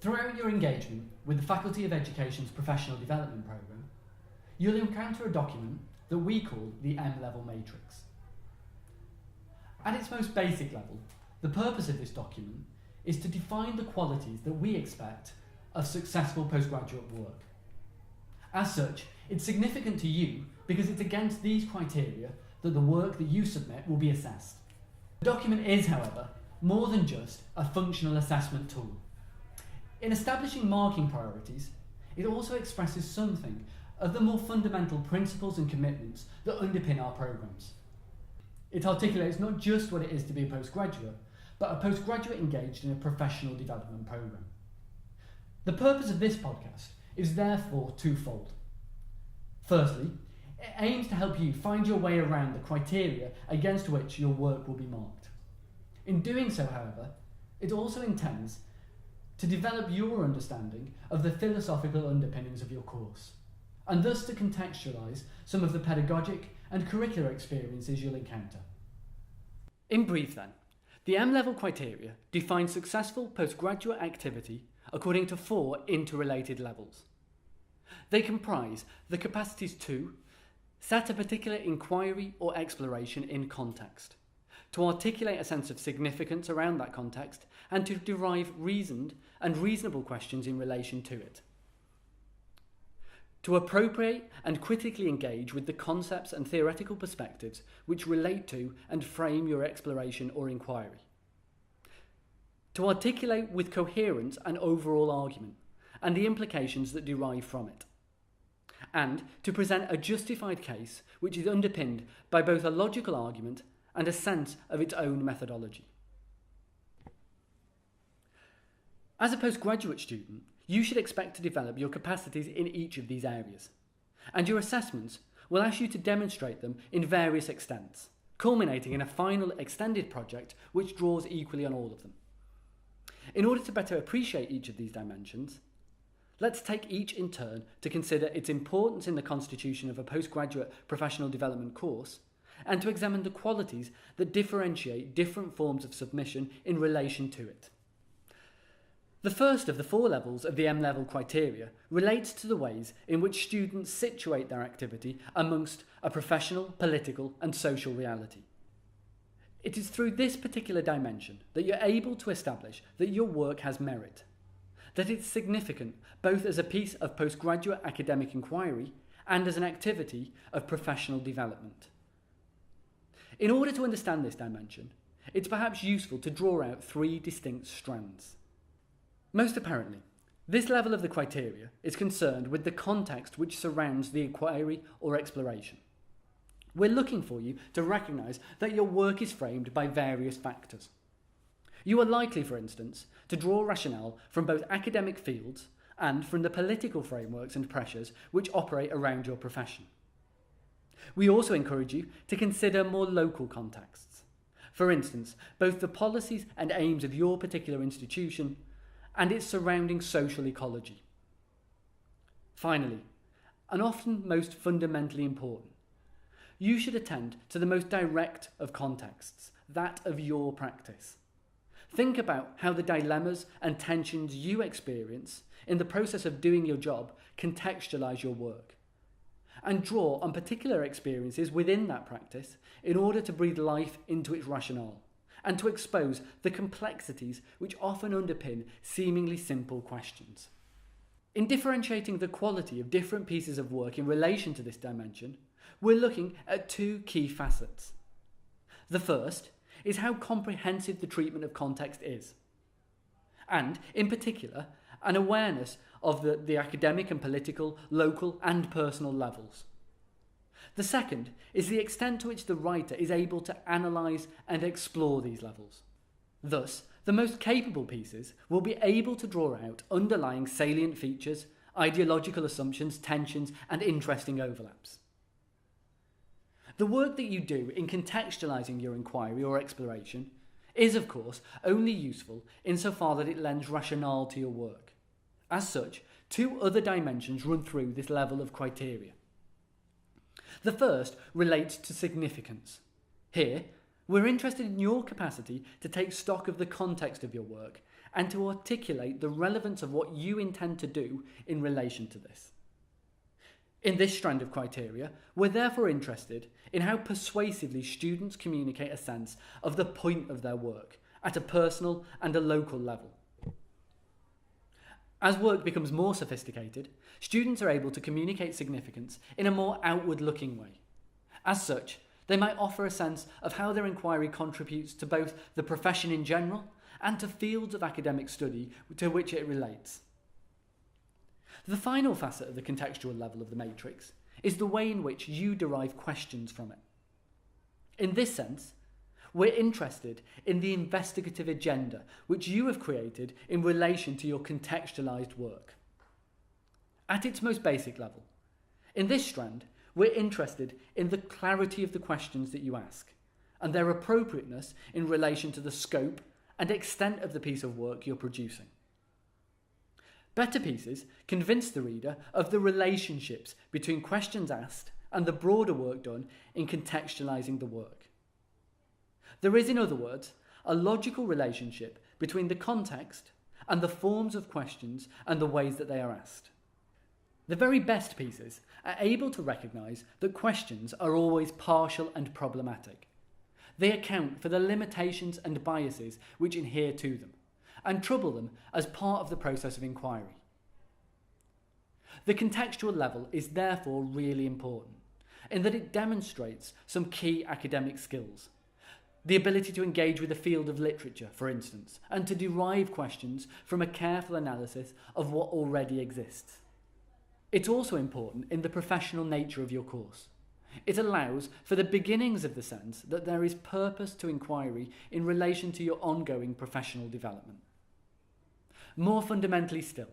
Throughout your engagement with the Faculty of Education's Professional Development Programme, you'll encounter a document that we call the M-Level Matrix. At its most basic level, the purpose of this document is to define the qualities that we expect of successful postgraduate work. As such, it's significant to you because it's against these criteria that the work that you submit will be assessed. The document is, however, more than just a functional assessment tool. In establishing marking priorities, it also expresses something of the more fundamental principles and commitments that underpin our programmes. It articulates not just what it is to be a postgraduate, but a postgraduate engaged in a professional development programme. The purpose of this podcast is therefore twofold. Firstly, it aims to help you find your way around the criteria against which your work will be marked. In doing so, however, it also intends to develop your understanding of the philosophical underpinnings of your course, and thus to contextualise some of the pedagogic and curricular experiences you'll encounter. In brief then, the M-Level criteria define successful postgraduate activity according to 4 interrelated levels. They comprise the capacities to set a particular inquiry or exploration in context, to articulate a sense of significance around that context, and to derive reasoned and reasonable questions in relation to it. To appropriate and critically engage with the concepts and theoretical perspectives which relate to and frame your exploration or inquiry. To articulate with coherence an overall argument and the implications that derive from it. And to present a justified case which is underpinned by both a logical argument and a sense of its own methodology. As a postgraduate student, you should expect to develop your capacities in each of these areas, and your assessments will ask you to demonstrate them in various extents, culminating in a final extended project which draws equally on all of them. In order to better appreciate each of these dimensions, let's take each in turn to consider its importance in the constitution of a postgraduate professional development course, and to examine the qualities that differentiate different forms of submission in relation to it. The first of the 4 levels of the M-Level criteria relates to the ways in which students situate their activity amongst a professional, political and social reality. It is through this particular dimension that you're able to establish that your work has merit, that it's significant both as a piece of postgraduate academic inquiry and as an activity of professional development. In order to understand this dimension, it's perhaps useful to draw out 3 distinct strands. Most apparently, this level of the criteria is concerned with the context which surrounds the inquiry or exploration. We're looking for you to recognise that your work is framed by various factors. You are likely, for instance, to draw rationale from both academic fields and from the political frameworks and pressures which operate around your profession. We also encourage you to consider more local contexts. For instance, both the policies and aims of your particular institution and its surrounding social ecology. Finally, and often most fundamentally important, you should attend to the most direct of contexts, that of your practice. Think about how the dilemmas and tensions you experience in the process of doing your job contextualise your work, and draw on particular experiences within that practice in order to breathe life into its rationale, and to expose the complexities which often underpin seemingly simple questions. In differentiating the quality of different pieces of work in relation to this dimension, we're looking at 2 key facets. The first is how comprehensive the treatment of context is, and, in particular, an awareness of the academic and political, local and personal levels. The second is the extent to which the writer is able to analyse and explore these levels. Thus, the most capable pieces will be able to draw out underlying salient features, ideological assumptions, tensions, and interesting overlaps. The work that you do in contextualising your inquiry or exploration is, of course, only useful insofar that it lends rationale to your work. As such, 2 other dimensions run through this level of criteria. The first relates to significance. Here, We're interested in your capacity to take stock of the context of your work and to articulate the relevance of what you intend to do in relation to this. In this strand of criteria, we're therefore interested in how persuasively students communicate a sense of the point of their work at a personal and a local level. As work becomes more sophisticated, students are able to communicate significance in a more outward-looking way. As such, they might offer a sense of how their inquiry contributes to both the profession in general and to fields of academic study to which it relates. The final facet of the contextual level of the matrix is the way in which you derive questions from it. In this sense, we're interested in the investigative agenda which you have created in relation to your contextualised work. At its most basic level, in this strand, we're interested in the clarity of the questions that you ask and their appropriateness in relation to the scope and extent of the piece of work you're producing. Better pieces convince the reader of the relationships between questions asked and the broader work done in contextualising the work. There is, in other words, a logical relationship between the context and the forms of questions and the ways that they are asked. The very best pieces are able to recognise that questions are always partial and problematic. They account for the limitations and biases which adhere to them, and trouble them as part of the process of inquiry. The contextual level is therefore really important, in that it demonstrates some key academic skills. The ability to engage with the field of literature, for instance, and to derive questions from a careful analysis of what already exists. It's also important in the professional nature of your course. It allows for the beginnings of the sense that there is purpose to inquiry in relation to your ongoing professional development. More fundamentally still,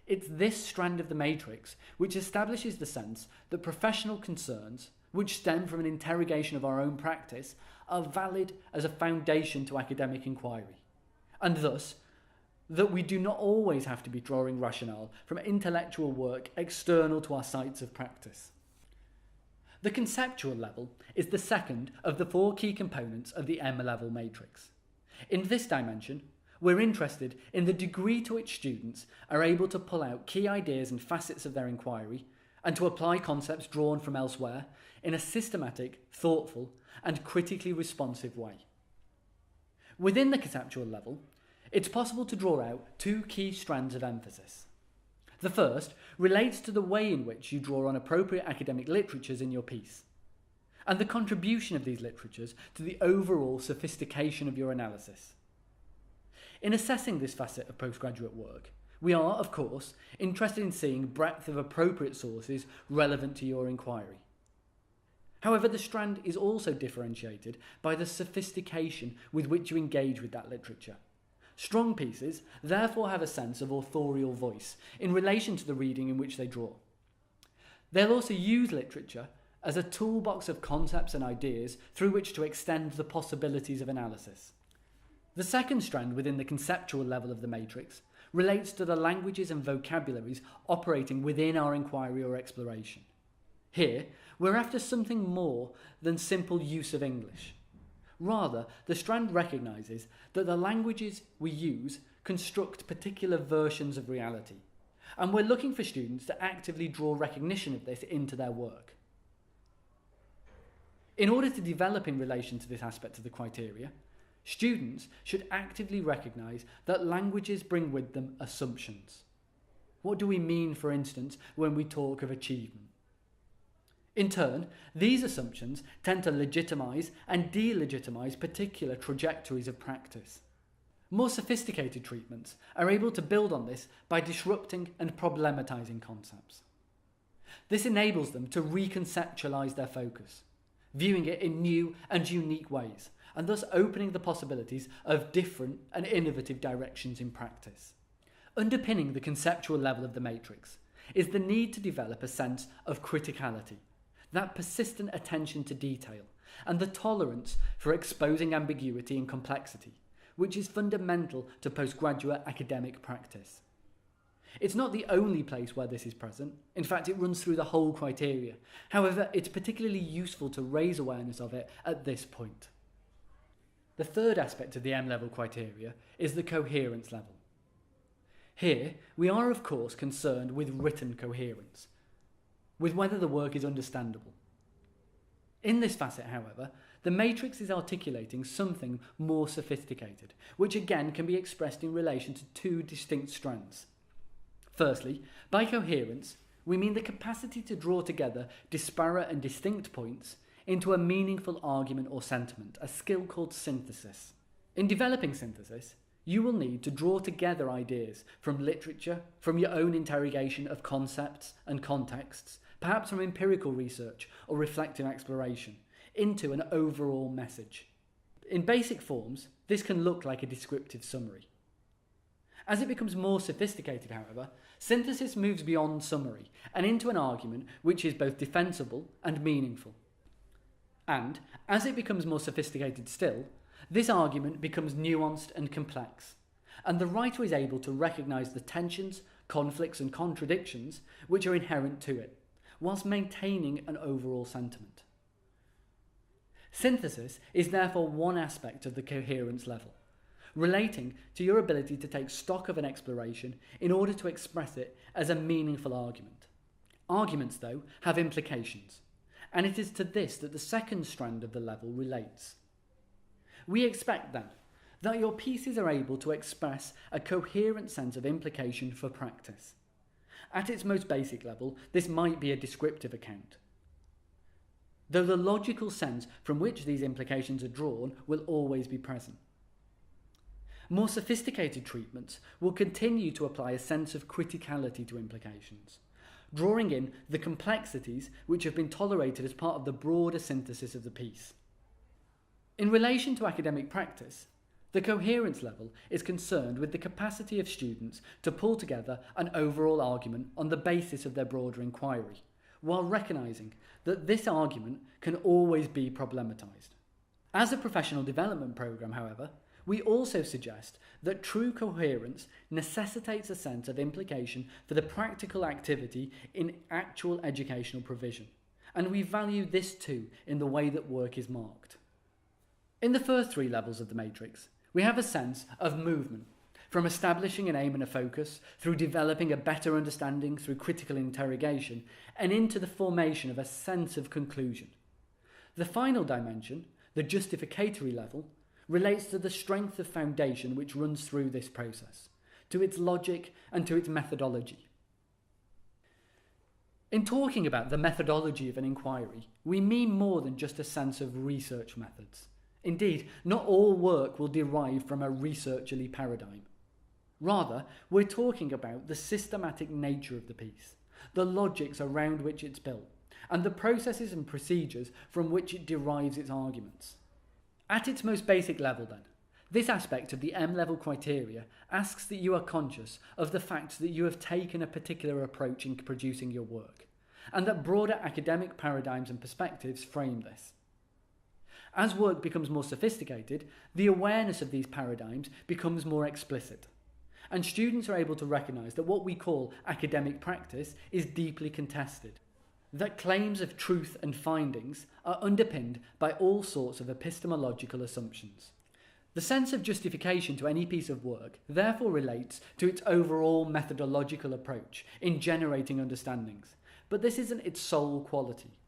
it's this strand of the matrix which establishes the sense that professional concerns, which stem from an interrogation of our own practice, are valid as a foundation to academic inquiry, and thus that we do not always have to be drawing rationale from intellectual work external to our sites of practice. The conceptual level is the second of the four key components of the M-level matrix. In this dimension, we're interested in the degree to which students are able to pull out key ideas and facets of their inquiry and to apply concepts drawn from elsewhere in a systematic, thoughtful, and critically responsive way. Within the conceptual level, it's possible to draw out two key strands of emphasis. The first relates to the way in which you draw on appropriate academic literatures in your piece, and the contribution of these literatures to the overall sophistication of your analysis. In assessing this facet of postgraduate work, we are, of course, interested in seeing breadth of appropriate sources relevant to your inquiry. However, the strand is also differentiated by the sophistication with which you engage with that literature. Strong pieces therefore have a sense of authorial voice in relation to the reading in which they draw. They'll also use literature as a toolbox of concepts and ideas through which to extend the possibilities of analysis. The second strand within the conceptual level of the matrix relates to the languages and vocabularies operating within our inquiry or exploration. Here, we're after something more than simple use of English. Rather, the strand recognises that the languages we use construct particular versions of reality, and we're looking for students to actively draw recognition of this into their work. In order to develop in relation to this aspect of the criteria, students should actively recognise that languages bring with them assumptions. What do we mean, for instance, when we talk of achievement? In turn, these assumptions tend to legitimise and delegitimise particular trajectories of practice. More sophisticated treatments are able to build on this by disrupting and problematising concepts. This enables them to reconceptualise their focus, viewing it in new and unique ways, and thus opening the possibilities of different and innovative directions in practice. Underpinning the conceptual level of the matrix is the need to develop a sense of criticality, that persistent attention to detail, and the tolerance for exposing ambiguity and complexity, which is fundamental to postgraduate academic practice. It's not the only place where this is present. In fact, it runs through the whole criteria. However, it's particularly useful to raise awareness of it at this point. The third aspect of the M-level criteria is the coherence level. Here, we are of course concerned with written coherence, with whether the work is understandable. In this facet, however, the matrix is articulating something more sophisticated, which again can be expressed in relation to two distinct strands. Firstly, by coherence, we mean the capacity to draw together disparate and distinct points into a meaningful argument or sentiment, a skill called synthesis. In developing synthesis, you will need to draw together ideas from literature, from your own interrogation of concepts and contexts, perhaps from empirical research or reflective exploration, into an overall message. In basic forms, this can look like a descriptive summary. As it becomes more sophisticated, however, synthesis moves beyond summary and into an argument which is both defensible and meaningful. And, as it becomes more sophisticated still, this argument becomes nuanced and complex, and the writer is able to recognise the tensions, conflicts and contradictions which are inherent to it, whilst maintaining an overall sentiment. Synthesis is therefore one aspect of the coherence level, relating to your ability to take stock of an exploration in order to express it as a meaningful argument. Arguments, though, have implications, and it is to this that the second strand of the level relates. We expect, then, that your pieces are able to express a coherent sense of implication for practice. At its most basic level, this might be a descriptive account, though the logical sense from which these implications are drawn will always be present. More sophisticated treatments will continue to apply a sense of criticality to implications, drawing in the complexities which have been tolerated as part of the broader synthesis of the piece. In relation to academic practice, the coherence level is concerned with the capacity of students to pull together an overall argument on the basis of their broader inquiry, while recognising that this argument can always be problematised. As a professional development programme, however, we also suggest that true coherence necessitates a sense of implication for the practical activity in actual educational provision, and we value this too in the way that work is marked. In the first three levels of the matrix, we have a sense of movement, from establishing an aim and a focus, through developing a better understanding through critical interrogation, and into the formation of a sense of conclusion. The final dimension, the justificatory level, relates to the strength of foundation which runs through this process, to its logic and to its methodology. In talking about the methodology of an inquiry, we mean more than just a sense of research methods. Indeed, not all work will derive from a researcherly paradigm. Rather, we're talking about the systematic nature of the piece, the logics around which it's built, and the processes and procedures from which it derives its arguments. At its most basic level, then, this aspect of the M-level criteria asks that you are conscious of the fact that you have taken a particular approach in producing your work, and that broader academic paradigms and perspectives frame this. As work becomes more sophisticated, the awareness of these paradigms becomes more explicit, and students are able to recognise that what we call academic practice is deeply contested, that claims of truth and findings are underpinned by all sorts of epistemological assumptions. The sense of justification to any piece of work therefore relates to its overall methodological approach in generating understandings, but this isn't its sole quality.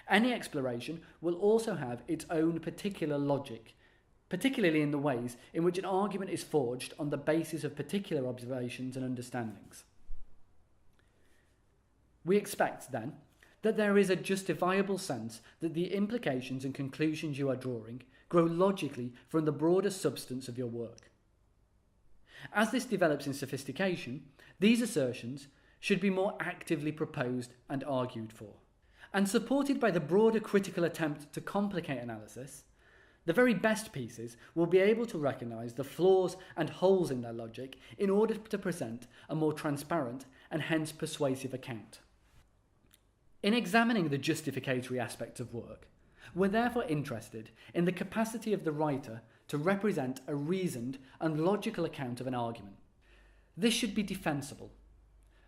Any exploration will also have its own particular logic, particularly in the ways in which an argument is forged on the basis of particular observations and understandings. We expect, then, that there is a justifiable sense that the implications and conclusions you are drawing grow logically from the broader substance of your work. As this develops in sophistication, these assertions should be more actively proposed and argued for. And supported by the broader critical attempt to complicate analysis, the very best pieces will be able to recognise the flaws and holes in their logic in order to present a more transparent and hence persuasive account. In examining the justificatory aspects of work, we're therefore interested in the capacity of the writer to represent a reasoned and logical account of an argument. This should be defensible,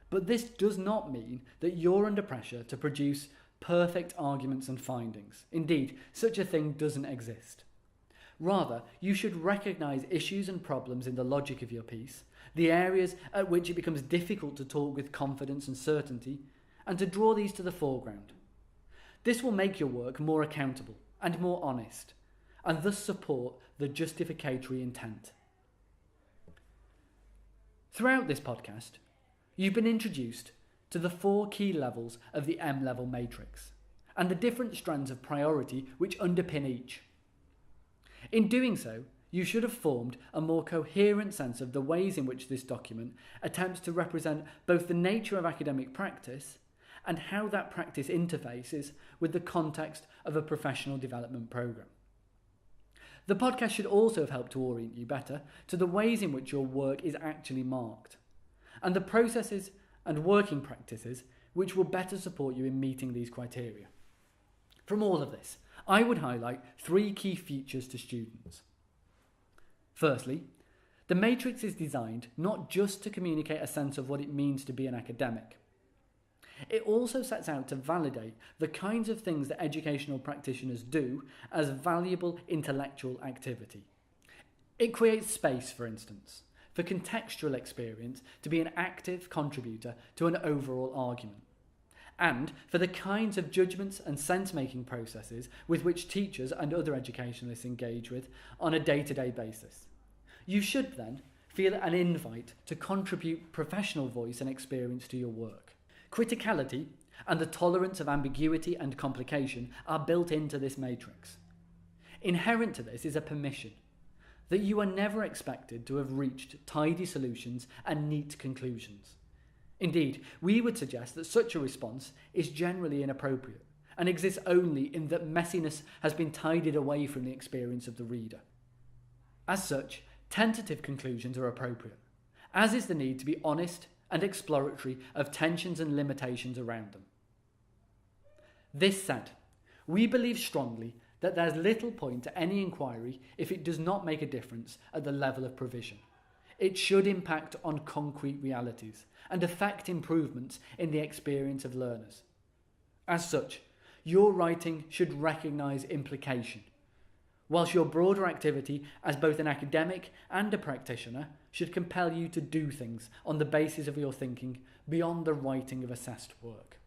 but this does not mean that you're under pressure to produce perfect arguments and findings. Indeed, such a thing doesn't exist. Rather, you should recognise issues and problems in the logic of your piece, the areas at which it becomes difficult to talk with confidence and certainty, and to draw these to the foreground. This will make your work more accountable and more honest, and thus support the justificatory intent. Throughout this podcast, you've been introduced to the 4 key levels of the M-level matrix, and the different strands of priority which underpin each. In doing so, you should have formed a more coherent sense of the ways in which this document attempts to represent both the nature of academic practice and how that practice interfaces with the context of a professional development programme. The podcast should also have helped to orient you better to the ways in which your work is actually marked, and the processes and working practices which will better support you in meeting these criteria. From all of this, I would highlight 3 key features to students. Firstly, the matrix is designed not just to communicate a sense of what it means to be an academic. It also sets out to validate the kinds of things that educational practitioners do as valuable intellectual activity. It creates space, for instance, for contextual experience to be an active contributor to an overall argument, and for the kinds of judgments and sense-making processes with which teachers and other educationalists engage with on a day-to-day basis. You should then feel an invite to contribute professional voice and experience to your work. Criticality and the tolerance of ambiguity and complication are built into this matrix. Inherent to this is a permission that you are never expected to have reached tidy solutions and neat conclusions. Indeed, we would suggest that such a response is generally inappropriate and exists only in that messiness has been tidied away from the experience of the reader. As such, tentative conclusions are appropriate, as is the need to be honest and exploratory of tensions and limitations around them. This said, we believe strongly that there's little point to any inquiry if it does not make a difference at the level of provision. It should impact on concrete realities and affect improvements in the experience of learners. As such, your writing should recognise implication, whilst your broader activity as both an academic and a practitioner should compel you to do things on the basis of your thinking beyond the writing of assessed work.